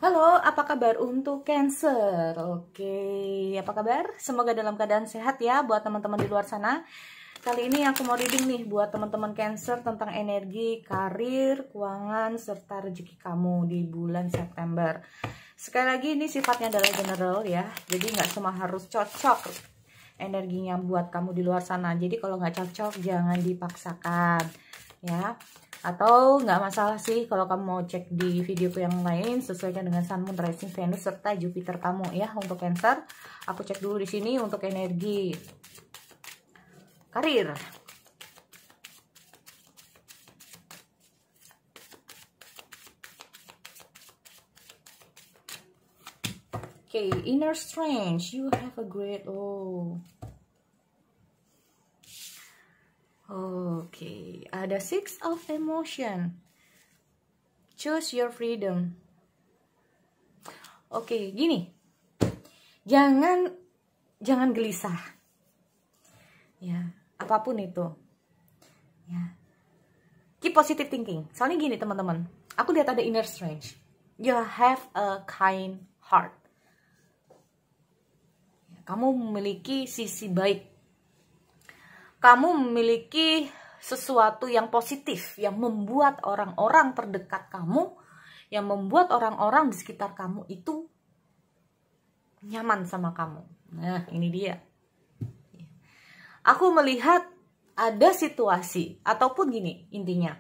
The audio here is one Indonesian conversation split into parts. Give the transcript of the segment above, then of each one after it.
Halo, apa kabar untuk Cancer? Oke, apa kabar? Semoga dalam keadaan sehat ya buat teman-teman di luar sana. Kali ini aku mau reading nih buat teman-teman Cancer tentang energi, karir, keuangan, serta rezeki kamu di bulan September. Sekali lagi ini sifatnya adalah general ya, jadi nggak semua harus cocok energinya buat kamu di luar sana. Jadi kalau nggak cocok jangan dipaksakan ya. Atau nggak masalah sih kalau kamu mau cek di videoku yang lain, sesuaikan dengan Sun, Moon, Rising, Venus serta Jupiter kamu ya. Untuk Cancer, aku cek dulu di sini untuk energi karir. Okay, inner strength, you have a great Oke, ada Six of Emotion. Choose your freedom. Oke, gini. Jangan gelisah. Ya, apapun itu. Ya. Keep positive thinking. Soalnya gini, teman-teman. Aku lihat ada inner strength. You have a kind heart. Kamu memiliki sisi baik. Kamu memiliki sesuatu yang positif, yang membuat orang-orang terdekat kamu, yang membuat orang-orang di sekitar kamu itu nyaman sama kamu. Nah, ini dia. Aku melihat ada situasi, ataupun gini intinya.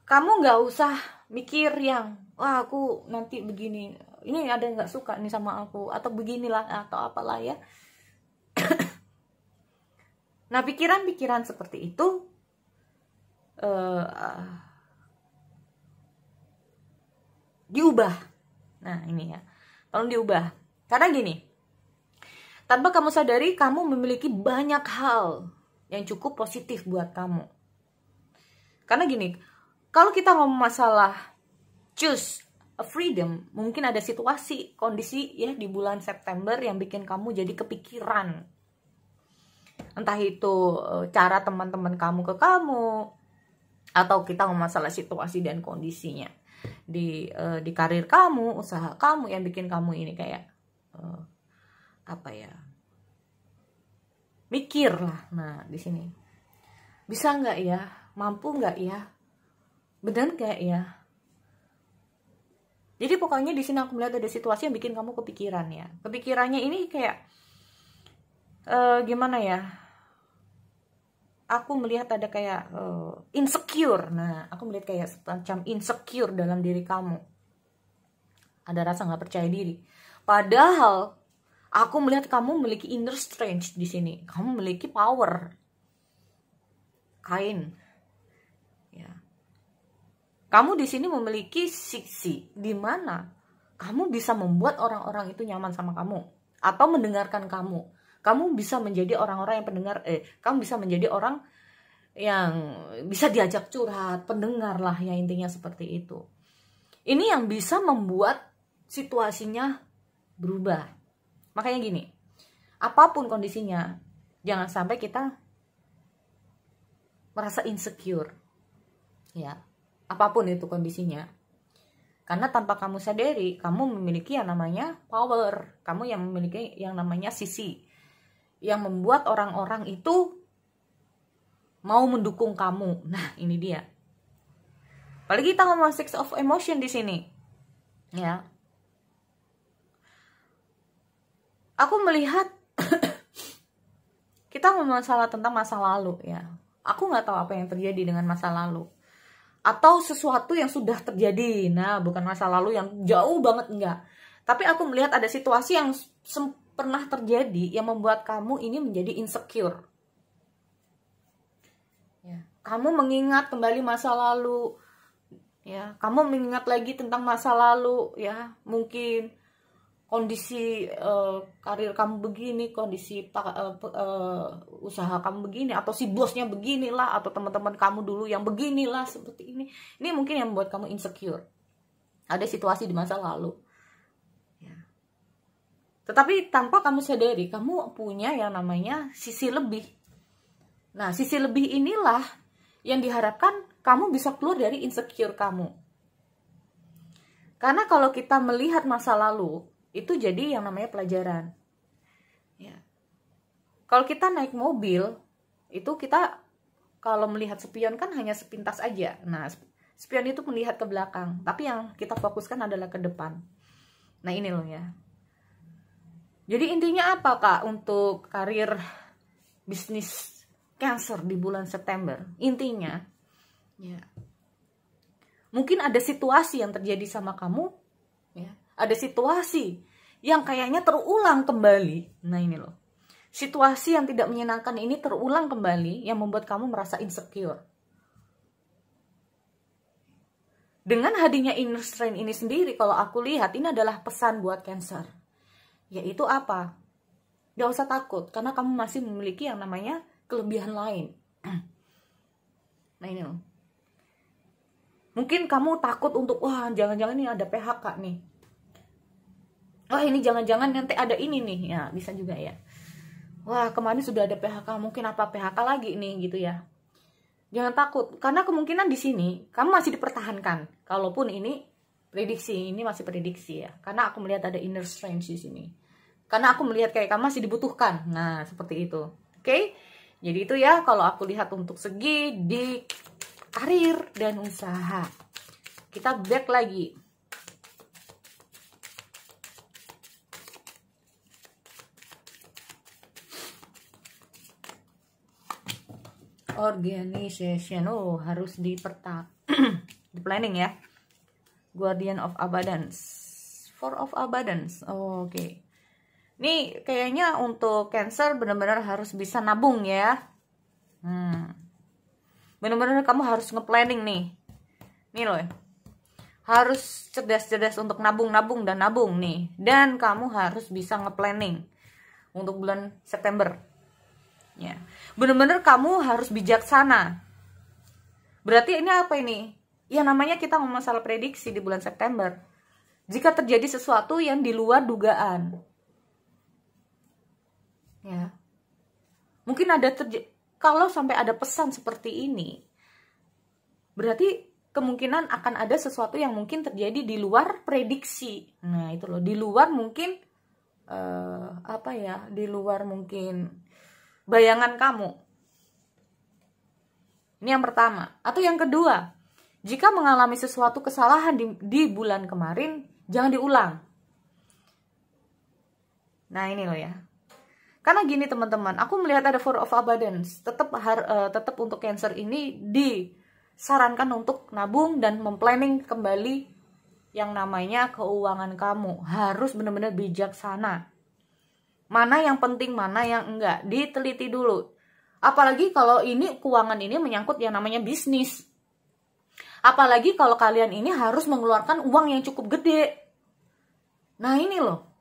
Kamu nggak usah mikir yang, wah aku nanti begini, ini ada yang nggak suka nih sama aku, atau beginilah, atau apalah ya. Nah, pikiran-pikiran seperti itu diubah. Nah, ini ya. Tolong diubah. Karena gini, tanpa kamu sadari, kamu memiliki banyak hal yang cukup positif buat kamu. Karena gini, kalau kita ngomong masalah choose a freedom, mungkin ada situasi, kondisi ya di bulan September yang bikin kamu jadi kepikiran. Entah itu cara teman-teman kamu ke kamu, atau kita ngomong masalah situasi dan kondisinya di karir kamu, usaha kamu yang bikin kamu ini kayak apa ya, mikir lah. Nah, di sini bisa nggak ya, mampu nggak ya, benar nggak ya. Jadi pokoknya di sini aku melihat ada situasi yang bikin kamu kepikiran ya. Kepikirannya ini kayak gimana ya, aku melihat ada kayak insecure. Nah, aku melihat kayak semacam insecure dalam diri kamu. Ada rasa nggak percaya diri. Padahal aku melihat kamu memiliki inner strength di sini. Kamu memiliki power, kind. Ya. Kamu di sini memiliki sisi di mana kamu bisa membuat orang-orang itu nyaman sama kamu atau mendengarkan kamu. Kamu bisa menjadi orang-orang yang pendengar, kamu bisa menjadi orang yang bisa diajak curhat, pendengar lah ya, intinya seperti itu. Ini yang bisa membuat situasinya berubah. Makanya gini, apapun kondisinya, jangan sampai kita merasa insecure. Ya, apapun itu kondisinya. Karena tanpa kamu sadari, kamu memiliki yang namanya power. Kamu yang memiliki yang namanya sisi yang membuat orang-orang itu mau mendukung kamu. Nah, ini dia. Apalagi kita ngomong Six of Emotion di sini. Ya. Aku melihat kita ngomong masalah tentang masa lalu ya. Aku nggak tahu apa yang terjadi dengan masa lalu. Atau sesuatu yang sudah terjadi. Nah, bukan masa lalu yang jauh banget, enggak. Tapi aku melihat ada situasi yang pernah terjadi yang membuat kamu ini menjadi insecure. Ya, kamu mengingat kembali masa lalu. Ya, kamu mengingat lagi tentang masa lalu ya. Mungkin kondisi karir kamu begini, kondisi usaha kamu begini, atau si bosnya beginilah, atau teman-teman kamu dulu yang beginilah seperti ini. Ini mungkin yang membuat kamu insecure. Ada situasi di masa lalu. Tetapi tanpa kamu sadari, kamu punya yang namanya sisi lebih. Nah, sisi lebih inilah yang diharapkan kamu bisa keluar dari insecure kamu. Karena kalau kita melihat masa lalu, itu jadi yang namanya pelajaran. Ya. Kalau kita naik mobil, itu kita kalau melihat spion kan hanya sepintas aja. Nah, spion itu melihat ke belakang, tapi yang kita fokuskan adalah ke depan. Nah, ini loh ya. Jadi intinya apa Kak untuk karir bisnis Cancer di bulan September? Intinya, ya, mungkin ada situasi yang terjadi sama kamu, ya, ada situasi yang kayaknya terulang kembali. Nah ini loh, situasi yang tidak menyenangkan ini terulang kembali yang membuat kamu merasa insecure. Dengan hadirnya inner strength ini sendiri, kalau aku lihat ini adalah pesan buat Cancer. Yaitu apa? Gak usah takut, karena kamu masih memiliki yang namanya kelebihan lain. Nah ini loh. Mungkin kamu takut untuk, wah jangan-jangan ini ada PHK nih. Wah ini jangan-jangan nanti ada ini nih. Ya bisa juga ya. Wah kemarin sudah ada PHK, mungkin apa PHK lagi nih gitu ya. Jangan takut, karena kemungkinan di sini kamu masih dipertahankan. Kalaupun ini prediksi, ini masih prediksi ya. Karena aku melihat ada inner strength di sini. Karena aku melihat kayak kamu masih dibutuhkan. Nah seperti itu. Oke? Jadi itu ya kalau aku lihat untuk segi di karir dan usaha. Kita back lagi. Organization. Oh, harus di planning ya. Guardian of Abundance. Four of Abundance. Oh, oke. Nih kayaknya untuk Cancer benar-benar harus bisa nabung ya. Benar-benar kamu harus nge-planning nih. Nih loh. Harus cerdas-cerdas untuk nabung-nabung dan nabung nih. Dan kamu harus bisa nge-planning untuk bulan September. Ya. Benar-benar kamu harus bijaksana. Berarti ini apa ini? Ya namanya kita ngomong masalah prediksi di bulan September. Jika terjadi sesuatu yang di luar dugaan. Ya. Mungkin ada kalau sampai ada pesan seperti ini, berarti kemungkinan akan ada sesuatu yang mungkin terjadi di luar prediksi. Nah, itu loh, di luar mungkin apa ya? Di luar mungkin bayangan kamu. Ini yang pertama. Atau yang kedua, jika mengalami sesuatu kesalahan di bulan kemarin, jangan diulang. Nah, ini loh ya. Karena gini teman-teman, aku melihat ada Four of Abundance. Tetap untuk Cancer ini disarankan untuk nabung dan memplanning kembali yang namanya keuangan kamu. Harus benar-benar bijaksana. Mana yang penting, mana yang enggak. Diteliti dulu. Apalagi kalau ini keuangan ini menyangkut yang namanya bisnis. Apalagi kalau kalian ini harus mengeluarkan uang yang cukup gede. Nah ini loh.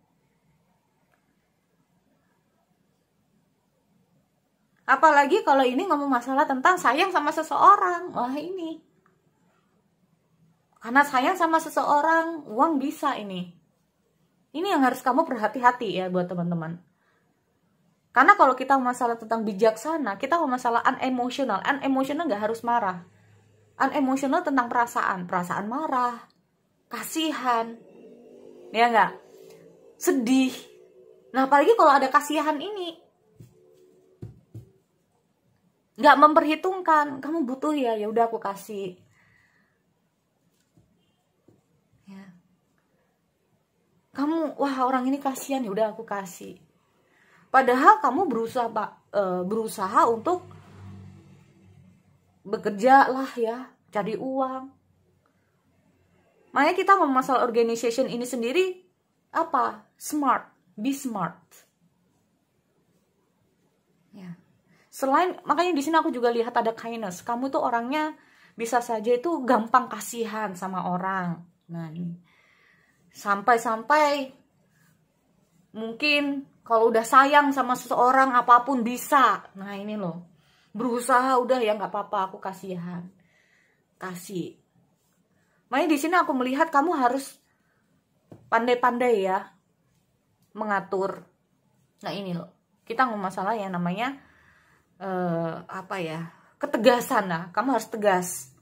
Apalagi kalau ini ngomong masalah tentang sayang sama seseorang. Wah ini. Karena sayang sama seseorang, uang bisa ini. Ini yang harus kamu berhati-hati ya buat teman-teman. Karena kalau kita masalah tentang bijaksana, kita masalah unemotional. Unemotional gak harus marah. Unemotional tentang perasaan. Perasaan marah, kasihan, ya gak? Sedih. Nah apalagi kalau ada kasihan ini. Nggak memperhitungkan, kamu butuh ya udah aku kasih. Ya. Kamu, wah orang ini kasihan, ya udah aku kasih. Padahal kamu berusaha untuk bekerja lah ya, cari uang. Makanya kita ngomong masalah organization ini sendiri apa? Smart, be smart. Ya. Selain, makanya di sini aku juga lihat ada kindness. Kamu tuh orangnya bisa saja itu gampang kasihan sama orang. Nah ini. Sampai-sampai mungkin kalau udah sayang sama seseorang apapun bisa. Nah ini loh. Berusaha udah ya nggak apa-apa aku kasihan. Kasih. Makanya di sini aku melihat kamu harus pandai-pandai ya mengatur. Nah ini loh. Kita ngomong masalah yang namanya apa ya, ketegasan lah. Kamu harus tegas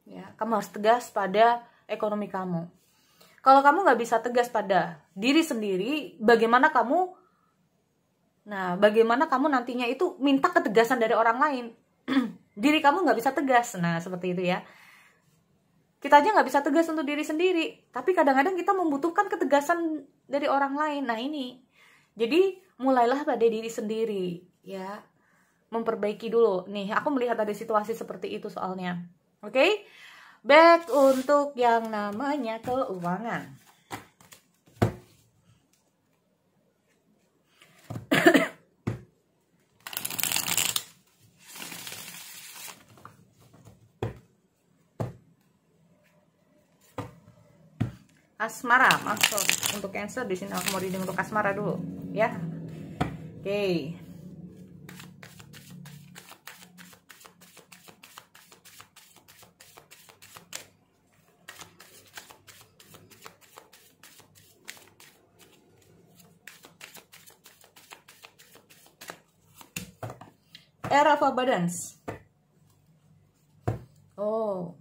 ya, kamu harus tegas pada ekonomi kamu. Kalau kamu nggak bisa tegas pada diri sendiri, bagaimana kamu nantinya itu minta ketegasan dari orang lain? Diri kamu nggak bisa tegas. Nah, seperti itu ya. Kita aja nggak bisa tegas untuk diri sendiri, tapi kadang-kadang kita membutuhkan ketegasan dari orang lain. Nah, ini. Jadi, mulailah pada diri sendiri, ya. Memperbaiki dulu. Nih, aku melihat ada situasi seperti itu soalnya. Oke? Back untuk yang namanya keuangan. Asmara masuk untuk Cancer. Di sini aku mau reading untuk asmara dulu, ya. Oke. Era of Abundance. Oh,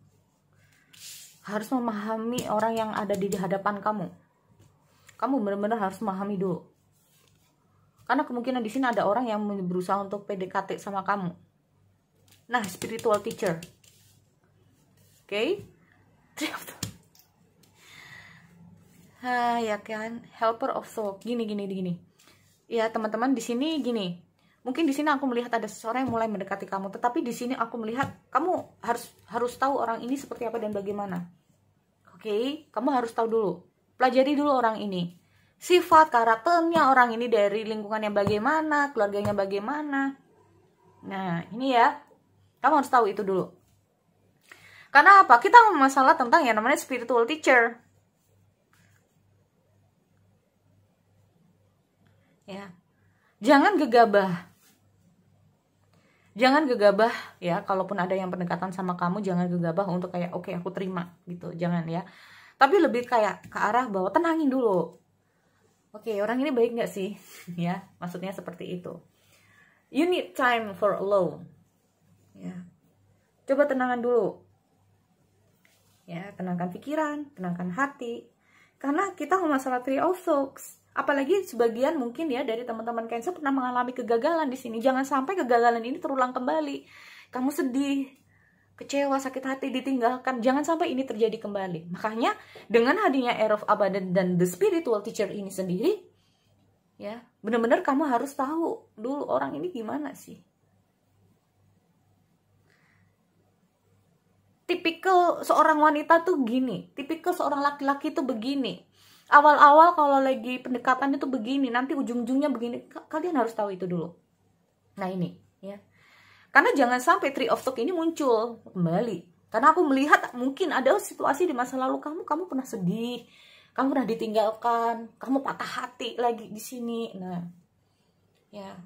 harus memahami orang yang ada di hadapan kamu. Kamu benar-benar harus memahami dulu. Karena kemungkinan di sini ada orang yang berusaha untuk PDKT sama kamu. Nah, spiritual teacher. Oke. Ya kan, helper of soul. Gini. Ya, teman-teman, di sini gini. Mungkin di sini aku melihat ada seseorang yang mulai mendekati kamu, tetapi di sini aku melihat kamu harus tahu orang ini seperti apa dan bagaimana. Oke, kamu harus tahu dulu. Pelajari dulu orang ini. Sifat, karakternya orang ini dari lingkungannya bagaimana, keluarganya bagaimana. Nah, ini ya. Kamu harus tahu itu dulu. Karena apa? Kita ngomong masalah tentang yang namanya spiritual teacher. Ya. Jangan gegabah. Jangan gegabah ya, kalaupun ada yang pendekatan sama kamu, jangan gegabah untuk kayak oke, aku terima gitu, jangan ya. Tapi lebih kayak ke arah bahwa tenangin dulu. Oke, orang ini baik nggak sih? Ya, maksudnya seperti itu. You need time for alone. Ya, coba tenangkan dulu. Ya, tenangkan pikiran, tenangkan hati. Karena kita ngomong masalah Three of Swords. Apalagi sebagian mungkin ya dari teman-teman Cancer pernah mengalami kegagalan di sini. Jangan sampai kegagalan ini terulang kembali. Kamu sedih, kecewa, sakit hati, ditinggalkan. Jangan sampai ini terjadi kembali. Makanya dengan hadirnya Era of Abundance dan the spiritual teacher ini sendiri, ya benar-benar kamu harus tahu dulu orang ini gimana sih. Tipikal seorang wanita tuh gini, tipikal seorang laki-laki tuh begini. Awal-awal kalau lagi pendekatan itu begini, nanti ujung-ujungnya begini. Kalian harus tahu itu dulu. Nah, ini ya. Karena jangan sampai Three of Swords ini muncul kembali. Karena aku melihat mungkin ada situasi di masa lalu kamu pernah sedih, kamu pernah ditinggalkan, kamu patah hati lagi di sini. Nah, ya.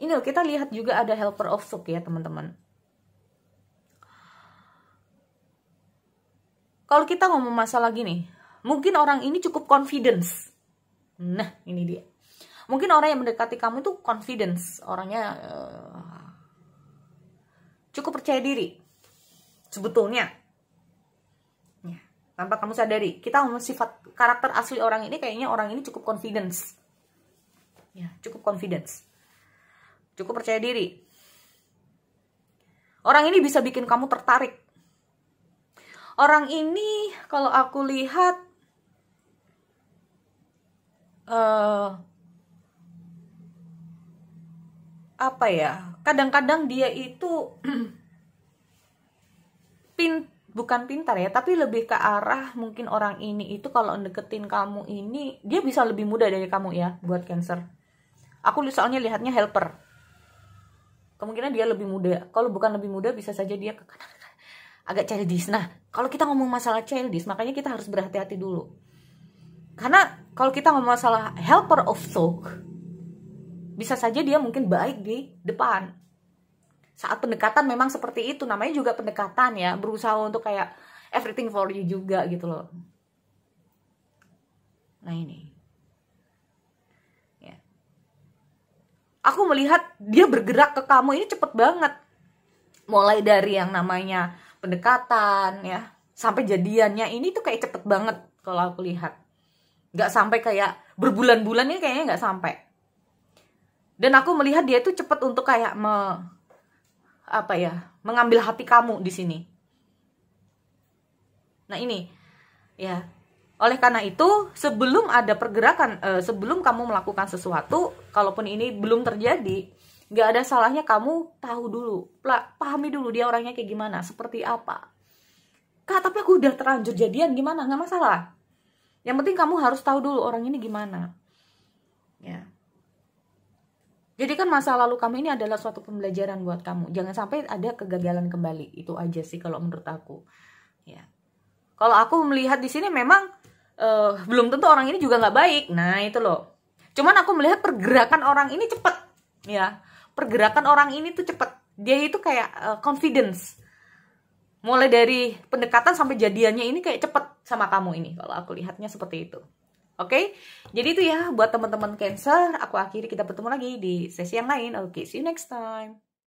Ini loh, kita lihat juga ada Helper of Swords ya, teman-teman. Kalau kita ngomong masalah gini, mungkin orang ini cukup confidence. Nah, ini dia. Mungkin orang yang mendekati kamu itu confidence. Orangnya cukup percaya diri. Sebetulnya. Ya, tanpa kamu sadari. Kita ngomong sifat karakter asli orang ini, kayaknya orang ini cukup confidence. Ya, cukup confidence. Cukup percaya diri. Orang ini bisa bikin kamu tertarik. Orang ini kalau aku lihat apa ya? Kadang-kadang dia itu bukan pintar ya, tapi lebih ke arah mungkin orang ini itu kalau deketin kamu ini dia bisa lebih muda dari kamu ya, buat Cancer. Aku soalnya lihatnya helper. Kemungkinan dia lebih muda. Kalau bukan lebih muda bisa saja dia ke kanan. Agak childish. Nah, kalau kita ngomong masalah childish, makanya kita harus berhati-hati dulu. Karena kalau kita ngomong masalah helper of soul, bisa saja dia mungkin baik di depan. Saat pendekatan memang seperti itu, namanya juga pendekatan ya, berusaha untuk kayak everything for you juga gitu loh. Nah, ini. Ya. Aku melihat dia bergerak ke kamu ini cepet banget. Mulai dari yang namanya pendekatan ya, sampai jadiannya ini tuh kayak cepet banget kalau aku lihat. Nggak sampai kayak berbulan-bulan, ini kayaknya nggak sampai. Dan aku melihat dia tuh cepet untuk kayak mengambil hati kamu di sini. Nah ini ya, oleh karena itu sebelum ada pergerakan, sebelum kamu melakukan sesuatu, kalaupun ini belum terjadi, nggak ada salahnya kamu tahu dulu, pahami dulu dia orangnya kayak gimana, seperti apa. Kak, tapi aku udah terlanjur jadian, gimana? Nggak masalah. Yang penting kamu harus tahu dulu orang ini gimana. Ya. Jadi kan masa lalu kamu ini adalah suatu pembelajaran buat kamu. Jangan sampai ada kegagalan kembali. Itu aja sih kalau menurut aku. Ya. Kalau aku melihat di sini memang belum tentu orang ini juga nggak baik. Nah itu loh. Cuman aku melihat pergerakan orang ini cepet. Ya. Pergerakan orang ini tuh cepet. Dia itu kayak confidence. Mulai dari pendekatan sampai jadiannya ini kayak cepet sama kamu ini. Kalau aku lihatnya seperti itu. Oke, jadi itu ya buat teman-teman Cancer. Aku akhiri, kita bertemu lagi di sesi yang lain. Oke, see you next time.